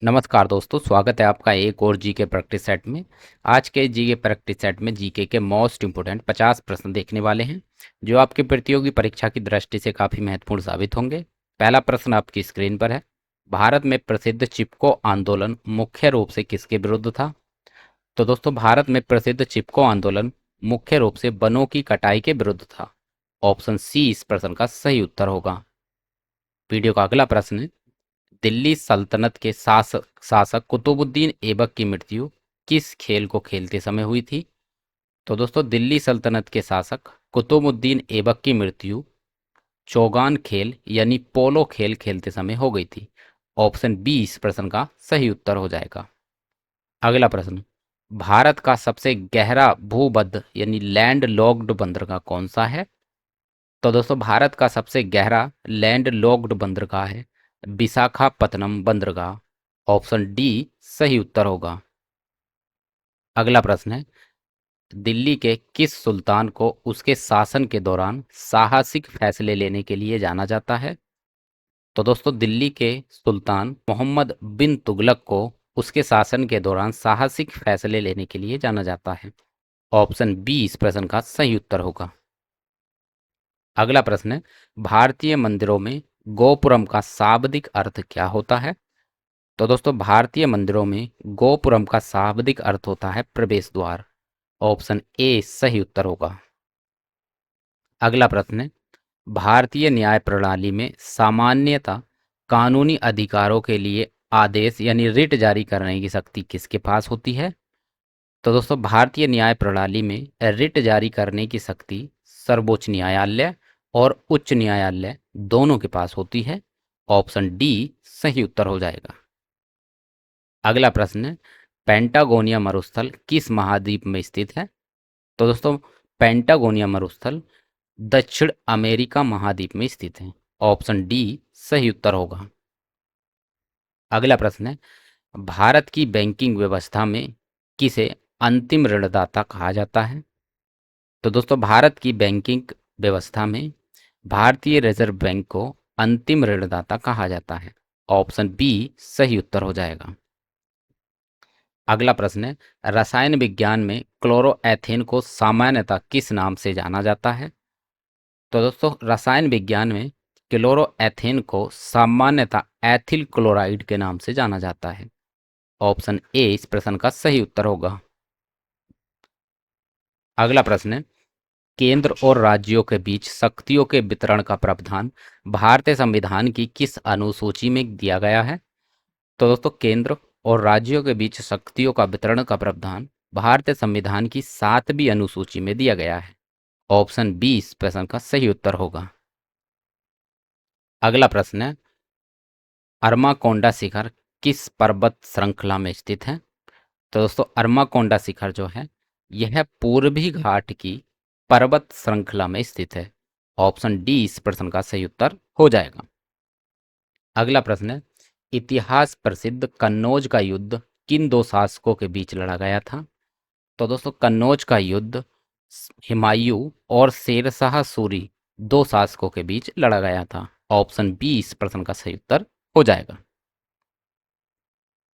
नमस्कार दोस्तों, स्वागत है आपका एक और जीके प्रैक्टिस सेट में। आज के जीके प्रैक्टिस सेट में जीके के मोस्ट इंपोर्टेंट 50 प्रश्न देखने वाले हैं, जो आपकी प्रतियोगी परीक्षा की दृष्टि से काफ़ी महत्वपूर्ण साबित होंगे। पहला प्रश्न आपकी स्क्रीन पर है। भारत में प्रसिद्ध चिपको आंदोलन मुख्य रूप से किसके विरुद्ध था? तो दोस्तों, भारत में प्रसिद्ध चिपको आंदोलन मुख्य रूप से वनों की कटाई के विरुद्ध था। ऑप्शन सी इस प्रश्न का सही उत्तर होगा। वीडियो का अगला प्रश्न है। दिल्ली सल्तनत के शासक शासक कुतुबुद्दीन ऐबक की मृत्यु किस खेल को खेलते समय हुई थी? तो दोस्तों, दिल्ली सल्तनत के शासक कुतुबुद्दीन ऐबक की मृत्यु चौगान खेल यानी पोलो खेल खेलते समय हो गई थी। ऑप्शन बी इस प्रश्न का सही उत्तर हो जाएगा। अगला प्रश्न। भारत का सबसे गहरा भूबद्ध यानी लैंड लॉक्ड बंदरगाह कौन सा है? तो दोस्तों, भारत का सबसे गहरा लैंड लॉक्ड बंदरगाह है विशाखापत्तनम बंदरगाह। ऑप्शन डी सही उत्तर होगा। अगला प्रश्न है। दिल्ली के किस सुल्तान को उसके शासन के दौरान साहसिक फैसले लेने के लिए जाना जाता है? तो दोस्तों, दिल्ली के सुल्तान मोहम्मद बिन तुगलक को उसके शासन के दौरान साहसिक फैसले लेने के लिए जाना जाता है। ऑप्शन बी इस प्रश्न का सही उत्तर होगा। अगला प्रश्न है। भारतीय मंदिरों में गोपुरम का शाब्दिक अर्थ क्या होता है? तो दोस्तों, भारतीय मंदिरों में गोपुरम का शाब्दिक अर्थ होता है प्रवेश द्वार। ऑप्शन ए सही उत्तर होगा। अगला प्रश्न है। भारतीय न्याय प्रणाली में सामान्यतः कानूनी अधिकारों के लिए आदेश यानी रिट जारी करने की शक्ति किसके पास होती है? तो दोस्तों, भारतीय न्याय प्रणाली में रिट जारी करने की शक्ति सर्वोच्च न्यायालय और उच्च न्यायालय दोनों के पास होती है। ऑप्शन डी सही उत्तर हो जाएगा। अगला प्रश्न है। पेंटागोनिया मरुस्थल किस महाद्वीप में स्थित है? तो दोस्तों, पेंटागोनिया मरुस्थल दक्षिण अमेरिका महाद्वीप में स्थित है। ऑप्शन डी सही उत्तर होगा। अगला प्रश्न है। भारत की बैंकिंग व्यवस्था में किसे अंतिम ऋणदाता कहा जाता है? तो दोस्तों, भारत की बैंकिंग व्यवस्था में भारतीय रिजर्व बैंक को अंतिम ऋणदाता कहा जाता है। ऑप्शन बी सही उत्तर हो जाएगा। अगला प्रश्न है। रसायन विज्ञान में क्लोरोएथेन को सामान्यतः किस नाम से जाना जाता है? तो दोस्तों, रसायन विज्ञान में क्लोरोएथेन को सामान्यतः एथिल क्लोराइड के नाम से जाना जाता है। ऑप्शन ए इस प्रश्न का सही उत्तर होगा। अगला प्रश्न है। केंद्र और राज्यों के बीच शक्तियों के वितरण का प्रावधान भारतीय संविधान की किस अनुसूची में दिया गया है? तो दोस्तों, केंद्र और राज्यों के बीच शक्तियों का वितरण का प्रावधान भारतीय संविधान की 7वीं अनुसूची में दिया गया है। ऑप्शन बी इस प्रश्न का सही उत्तर होगा। अगला प्रश्न है। अरमाकोंडा शिखर किस पर्वत श्रृंखला में स्थित है? तो दोस्तों, अरमाकोंडा शिखर जो है यह पूर्वी घाट की पर्वत श्रृंखला में स्थित है। ऑप्शन डी इस प्रश्न का सही उत्तर हो जाएगा। अगला प्रश्न है। इतिहास प्रसिद्ध कन्नौज का युद्ध किन दो शासकों के बीच लड़ा गया था? तो दोस्तों, कन्नौज का युद्ध हुमायूं और शेरशाह सूरी दो शासकों के बीच लड़ा गया था। ऑप्शन बी इस प्रश्न का सही उत्तर हो जाएगा।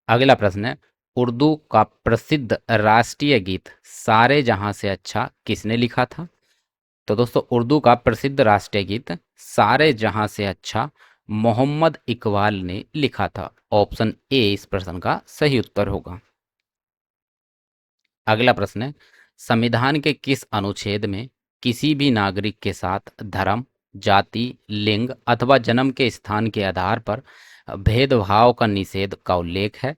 अगला प्रश्न है। उर्दू का प्रसिद्ध राष्ट्रीय गीत सारे जहां से अच्छा किसने लिखा था? तो दोस्तों, उर्दू का प्रसिद्ध राष्ट्रीय गीत सारे जहां से अच्छा मोहम्मद इकबाल ने लिखा था। ऑप्शन ए इस प्रश्न का सही उत्तर होगा। अगला प्रश्न है। संविधान के किस अनुच्छेद में किसी भी नागरिक के साथ धर्म, जाति, लिंग अथवा जन्म के स्थान के आधार पर भेदभाव का निषेध का उल्लेख है?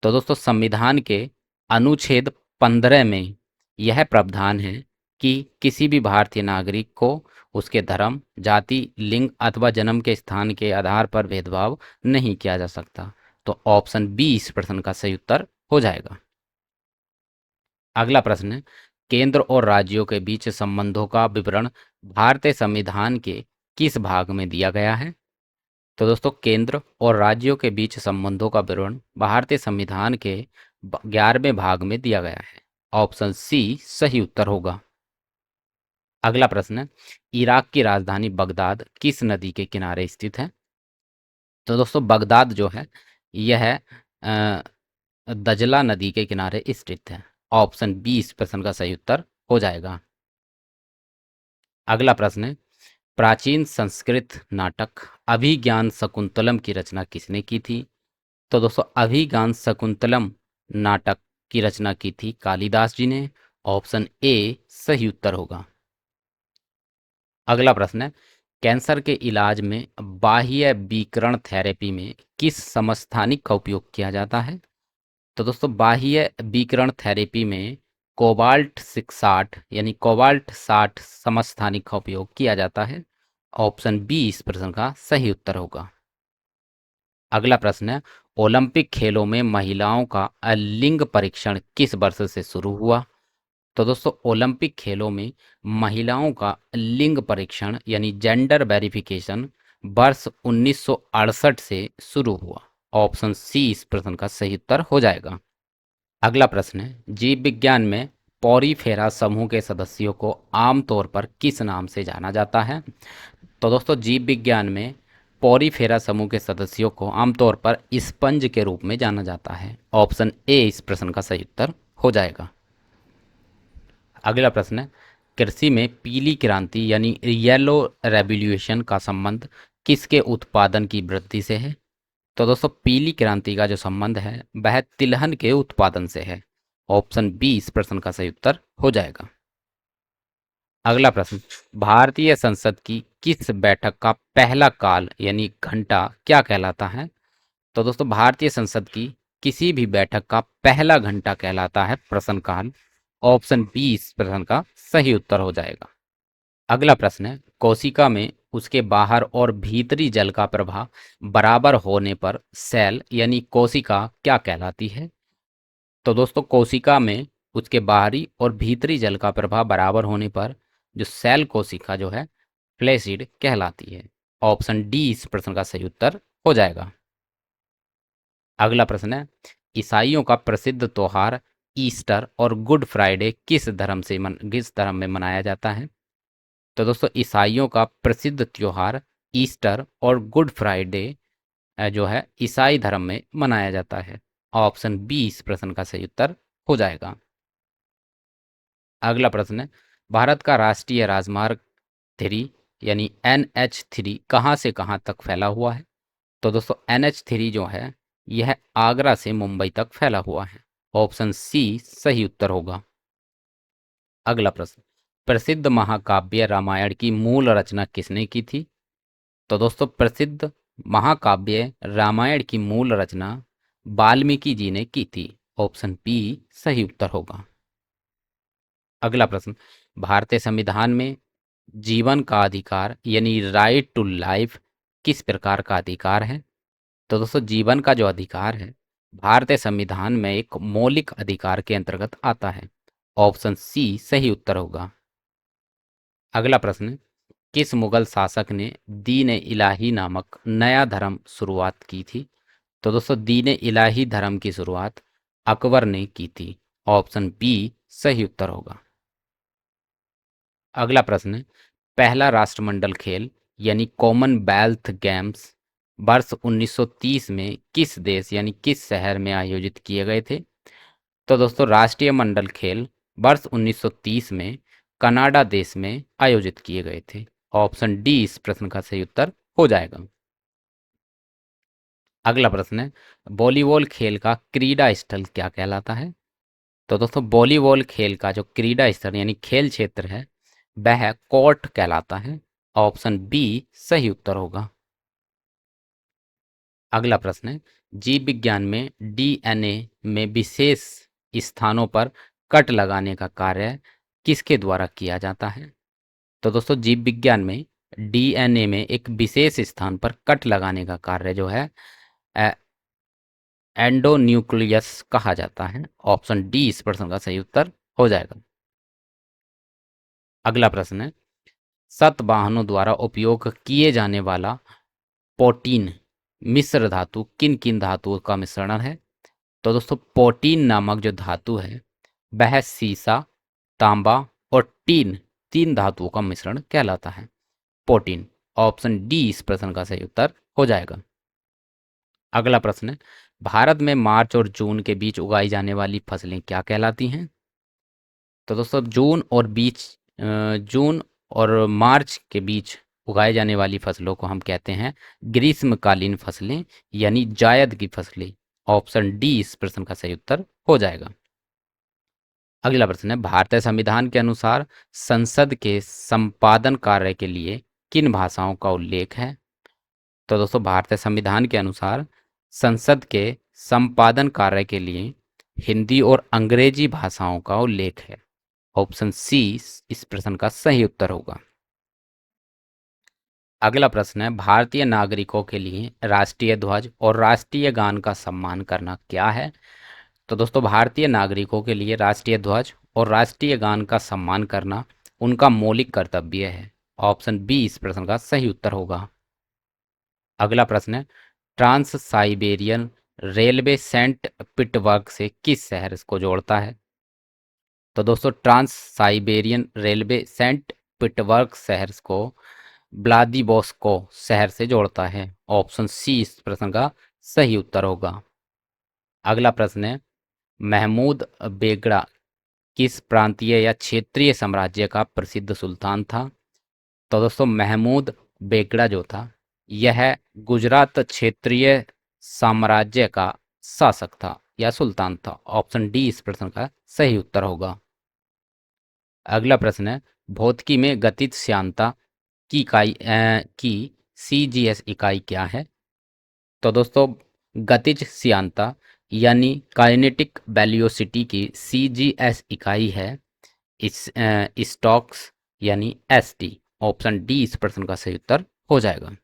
तो दोस्तों, संविधान के अनुच्छेद 15 में यह प्रावधान है कि किसी भी भारतीय नागरिक को उसके धर्म, जाति, लिंग अथवा जन्म के स्थान के आधार पर भेदभाव नहीं किया जा सकता। तो ऑप्शन बी इस प्रश्न का सही उत्तर हो जाएगा। अगला प्रश्न है। केंद्र और राज्यों के बीच संबंधों का विवरण भारतीय संविधान के किस भाग में दिया गया है? तो दोस्तों, केंद्र और राज्यों के बीच संबंधों का विवरण भारतीय संविधान के 11वें भाग में दिया गया है। ऑप्शन सी सही उत्तर होगा। अगला प्रश्न है। इराक की राजधानी बगदाद किस नदी के किनारे स्थित है? तो दोस्तों, बगदाद जो है यह अ, दजला नदी के किनारे स्थित है। ऑप्शन बी इस प्रश्न का सही उत्तर हो जाएगा। अगला प्रश्न है, प्राचीन संस्कृत नाटक अभिज्ञान शकुंतलम की रचना किसने की थी? तो दोस्तों अभिज्ञान शकुंतलम नाटक की रचना की थी कालिदास जी ने। ऑप्शन ए सही उत्तर होगा। अगला प्रश्न है, कैंसर के इलाज में बाह्य विकिरण थेरेपी में किस समस्थानिक का उपयोग किया जाता है? तो दोस्तों बाह्य विकिरण थेरेपी में कोबाल्ट 60 यानी कोबाल्ट 60 समस्थानिक का उपयोग किया जाता है। ऑप्शन बी इस प्रश्न का सही उत्तर होगा। अगला प्रश्न है, ओलंपिक खेलों में महिलाओं का लिंग परीक्षण किस वर्ष से शुरू हुआ? तो दोस्तों ओलंपिक खेलों में महिलाओं का लिंग परीक्षण यानी जेंडर वेरिफिकेशन वर्ष 1968 से शुरू हुआ। ऑप्शन सी इस प्रश्न का सही उत्तर हो जाएगा। अगला प्रश्न है, जीव विज्ञान में पॉरीफेरा समूह के सदस्यों को आमतौर पर किस नाम से जाना जाता है? तो दोस्तों जीव विज्ञान में पॉरीफेरा समूह के सदस्यों को आमतौर पर स्पंज के रूप में जाना जाता है। ऑप्शन ए इस प्रश्न का सही उत्तर हो जाएगा। अगला प्रश्न है, कृषि में पीली क्रांति यानी येलो रेवोल्यूशन का संबंध किसके उत्पादन की वृद्धि से है? तो दोस्तों पीली क्रांति का जो संबंध है वह तिलहन के उत्पादन से है। ऑप्शन बी इस प्रश्न का सही उत्तर हो जाएगा। अगला प्रश्न, भारतीय संसद की किस बैठक का पहला काल यानी घंटा क्या कहलाता है? तो दोस्तों भारतीय संसद की किसी भी बैठक का पहला घंटा कहलाता है प्रश्नकाल। ऑप्शन बी इस प्रश्न का सही उत्तर हो जाएगा। अगला प्रश्न है, कोशिका में उसके बाहर और भीतरी जल का प्रवाह बराबर होने पर सेल यानी कोशिका क्या कहलाती है? तो दोस्तों कोशिका में उसके बाहरी और भीतरी जल का प्रवाह बराबर होने पर जो सेल कोशिका जो है फ्लैसिड कहलाती है। ऑप्शन डी इस प्रश्न का सही उत्तर हो जाएगा। अगला प्रश्न है, ईसाइयों का प्रसिद्ध त्योहार ईस्टर और गुड फ्राइडे किस धर्म में मनाया जाता है? तो दोस्तों ईसाइयों का प्रसिद्ध त्योहार ईस्टर और गुड फ्राइडे जो है ईसाई धर्म में मनाया जाता है। ऑप्शन बी इस प्रश्न का सही उत्तर हो जाएगा। अगला प्रश्न है, भारत का राष्ट्रीय राजमार्ग 3 यानी NH3 कहाँ से कहाँ तक फैला हुआ है? तो दोस्तों NH3 जो है यह आगरा से मुंबई तक फैला हुआ है। ऑप्शन सी सही उत्तर होगा। अगला प्रश्न, प्रसिद्ध महाकाव्य रामायण की मूल रचना किसने की थी? तो दोस्तों प्रसिद्ध महाकाव्य रामायण की मूल रचना वाल्मीकि जी ने की थी। ऑप्शन बी सही उत्तर होगा। अगला प्रश्न, भारतीय संविधान में जीवन का अधिकार यानी राइट टू लाइफ किस प्रकार का अधिकार है? तो दोस्तों जीवन का जो अधिकार है भारतीय संविधान में एक मौलिक अधिकार के अंतर्गत आता है। ऑप्शन सी सही उत्तर होगा। अगला प्रश्न, किस मुगल शासक ने दीन ए इलाही नामक नया धर्म शुरुआत की थी? तो दोस्तों दीन ए इलाही धर्म की शुरुआत अकबर ने की थी। ऑप्शन बी सही उत्तर होगा। अगला प्रश्न है, पहला राष्ट्रमंडल खेल यानी कॉमनवेल्थ गेम्स वर्ष 1930 में किस देश यानी किस शहर में आयोजित किए गए थे? तो दोस्तों राष्ट्रीय मंडल खेल वर्ष 1930 में कनाडा देश में आयोजित किए गए थे। ऑप्शन डी इस प्रश्न का सही उत्तर हो जाएगा। अगला प्रश्न है, वॉलीबॉल खेल का क्रीडा स्थल क्या कहलाता है? तो दोस्तों वॉलीबॉल खेल का जो क्रीडा स्थल यानी खेल क्षेत्र है वह कोर्ट कहलाता है। ऑप्शन बी सही उत्तर होगा। अगला प्रश्न है, जीव विज्ञान में डीएनए में विशेष स्थानों पर कट लगाने का कार्य किसके द्वारा किया जाता है? तो दोस्तों जीव विज्ञान में डीएनए में एक विशेष स्थान पर कट लगाने का कार्य जो है एंडोन्यूक्लियस कहा जाता है। ऑप्शन डी इस प्रश्न का सही उत्तर हो जाएगा। अगला प्रश्न है, सतवाहनों द्वारा उपयोग किए जाने वाला पोटीन मिश्र धातु किन किन धातुओं का मिश्रण है? तो दोस्तों पोटीन नामक जो धातु है वह सीसा, तांबा और टीन तीन धातुओं का मिश्रण कहलाता है। पोटीन। ऑप्शन डी इस प्रश्न का सही उत्तर हो जाएगा। अगला प्रश्न है, भारत में मार्च और जून के बीच उगाई जाने वाली फसलें क्या कहलाती हैं? तो दोस्तों जून और मार्च के बीच उगाए जाने वाली फसलों को हम कहते हैं ग्रीष्मकालीन फसलें, यानी जायद की फसलें। ऑप्शन डी इस प्रश्न का सही उत्तर हो जाएगा। अगला प्रश्न है, भारतीय संविधान के अनुसार संसद के संपादन कार्य के लिए किन भाषाओं का उल्लेख है? तो दोस्तों भारतीय संविधान के अनुसार संसद के संपादन कार्य के लिए हिंदी और अंग्रेजी भाषाओं का उल्लेख है। ऑप्शन सी इस प्रश्न का सही उत्तर होगा। अगला प्रश्न है, भारतीय नागरिकों के लिए राष्ट्रीय ध्वज और राष्ट्रीय गान का सम्मान करना क्या है? तो दोस्तों भारतीय नागरिकों के लिए राष्ट्रीय ध्वज और राष्ट्रीय गान का सम्मान करना उनका मौलिक कर्तव्य है। ऑप्शन बी इस प्रश्न का सही उत्तर होगा। अगला प्रश्न है, trans Siberian railway Saint Petersburg से किस शहर को जोड़ता है? तो दोस्तों trans Siberian railway Saint Petersburg शहर को व्लादिवोस्टोक शहर से जोड़ता है। ऑप्शन सी इस प्रश्न का सही उत्तर होगा। अगला प्रश्न है, महमूद बेगड़ा किस प्रांतीय या क्षेत्रीय साम्राज्य का प्रसिद्ध सुल्तान था? तो दोस्तों महमूद बेगड़ा जो था यह गुजरात क्षेत्रीय साम्राज्य का शासक था या सुल्तान था। ऑप्शन डी इस प्रश्न का सही उत्तर होगा। अगला प्रश्न है, भौतिकी में गतिज श्यानता की सीजीएस इकाई क्या है? तो दोस्तों गतिज श्यानता यानी काइनेटिक वेलोसिटी की सीजीएस इकाई है इस स्टोक्स यानी एसटी। ऑप्शन डी इस प्रश्न का सही उत्तर हो जाएगा।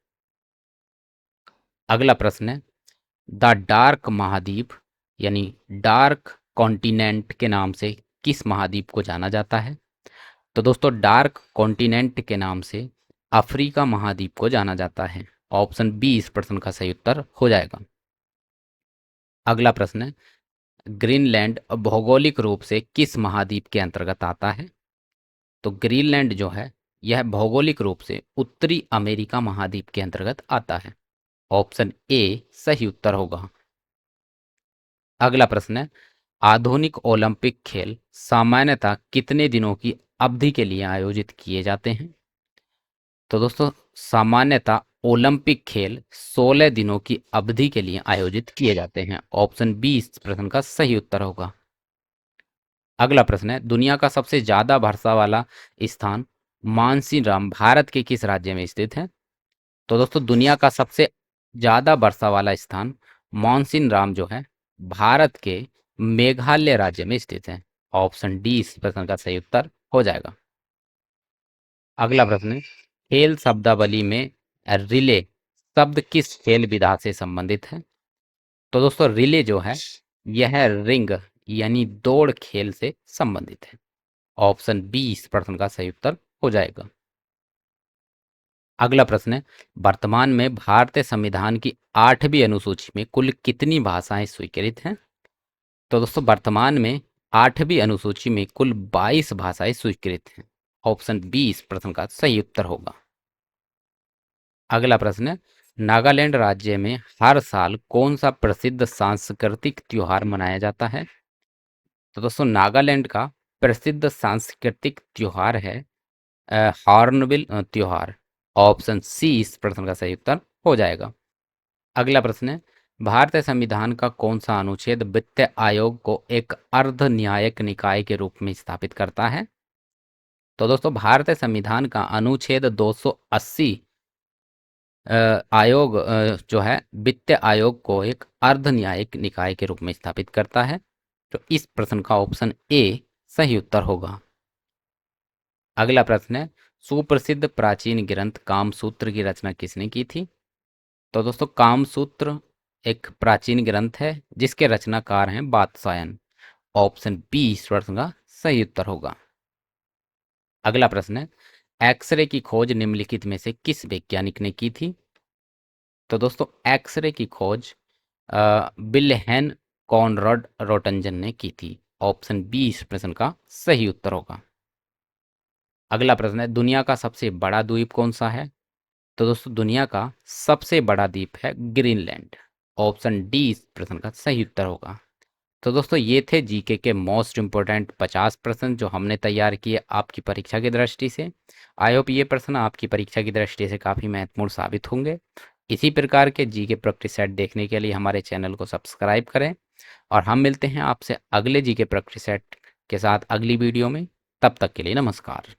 अगला प्रश्न है, द डार्क महाद्वीप यानी डार्क कॉन्टिनेंट के नाम से किस महाद्वीप को जाना जाता है? तो दोस्तों डार्क कॉन्टिनेंट के नाम से अफ्रीका महाद्वीप को जाना जाता है। ऑप्शन बी इस प्रश्न का सही उत्तर हो जाएगा। अगला प्रश्न है, ग्रीनलैंड भौगोलिक रूप से किस महाद्वीप के अंतर्गत आता है? तो ग्रीनलैंड जो है यह भौगोलिक रूप से उत्तरी अमेरिका महाद्वीप के अंतर्गत आता है। ऑप्शन ए सही उत्तर होगा। अगला प्रश्न है, आधुनिक ओलंपिक खेल सामान्यतः कितने दिनों की अवधि के लिए आयोजित किए जाते हैं? तो दोस्तों सामान्यतः ओलंपिक खेल 16 दिनों की अवधि के लिए आयोजित किए जाते हैं। ऑप्शन बी इस प्रश्न का सही उत्तर होगा। अगला प्रश्न है, दुनिया का सबसे ज्यादा वर्षा वाला स्थान मानसीनराम भारत के किस राज्य में स्थित है? तो दोस्तों दुनिया का सबसे ज्यादा वर्षा वाला स्थान मानसीनराम जो है भारत के मेघालय राज्य में स्थित है। ऑप्शन डी इस प्रश्न का सही उत्तर हो जाएगा। अगला प्रश्न है, खेल शब्दावली में रिले शब्द किस खेल विधा से संबंधित है? तो दोस्तों रिले जो है यह रिंग यानी दौड़ खेल से संबंधित है। ऑप्शन बी इस प्रश्न का सही उत्तर हो जाएगा। अगला प्रश्न है, वर्तमान में भारतीय संविधान की 8वीं अनुसूची में कुल कितनी भाषाएं स्वीकृत हैं? तो दोस्तों वर्तमान में 8वीं अनुसूची में कुल 22 भाषाएं स्वीकृत हैं। ऑप्शन बी इस प्रश्न का सही उत्तर होगा। अगला प्रश्न है, नागालैंड राज्य में हर साल कौन सा प्रसिद्ध सांस्कृतिक त्योहार मनाया जाता है? तो दोस्तों नागालैंड का प्रसिद्ध सांस्कृतिक त्योहार है हॉर्नबिल त्योहार। ऑप्शन सी इस प्रश्न का सही उत्तर हो जाएगा। अगला प्रश्न है, भारतीय संविधान का कौन सा अनुच्छेद वित्त आयोग को एक अर्ध न्यायिक निकाय के रूप में स्थापित करता है? तो दोस्तों भारतीय संविधान का अनुच्छेद 280 आयोग जो है वित्त आयोग को एक अर्ध न्यायिक निकाय के रूप में स्थापित करता है। तो इस प्रश्न का ऑप्शन ए सही उत्तर होगा। अगला प्रश्न है, सुप्रसिद्ध प्राचीन ग्रंथ कामसूत्र की रचना किसने की थी? तो दोस्तों कामसूत्र एक प्राचीन ग्रंथ है जिसके रचनाकार हैं वात्स्यायन। ऑप्शन बी इस प्रश्न का सही उत्तर होगा। अगला प्रश्न है, एक्सरे की खोज निम्नलिखित में से किस वैज्ञानिक ने की थी? तो दोस्तों एक्सरे की खोज विल्हेम कॉनराड रोटंजन ने की थी। ऑप्शन बी इस प्रश्न का सही उत्तर होगा। अगला प्रश्न है, दुनिया का सबसे बड़ा द्वीप कौन सा है? तो दोस्तों दुनिया का सबसे बड़ा द्वीप है ग्रीनलैंड। ऑप्शन डी इस प्रश्न का सही उत्तर होगा। तो दोस्तों ये थे जीके के मोस्ट इम्पोर्टेंट 50 प्रश्न जो हमने तैयार किए आपकी परीक्षा की दृष्टि से। आई होप ये प्रश्न आपकी परीक्षा की दृष्टि से काफ़ी महत्वपूर्ण साबित होंगे। इसी प्रकार के जीके प्रैक्टिस सेट देखने के लिए हमारे चैनल को सब्सक्राइब करें और हम मिलते हैं आपसे अगले जीके प्रैक्टिस सेट के साथ अगली वीडियो में। तब तक के लिए नमस्कार।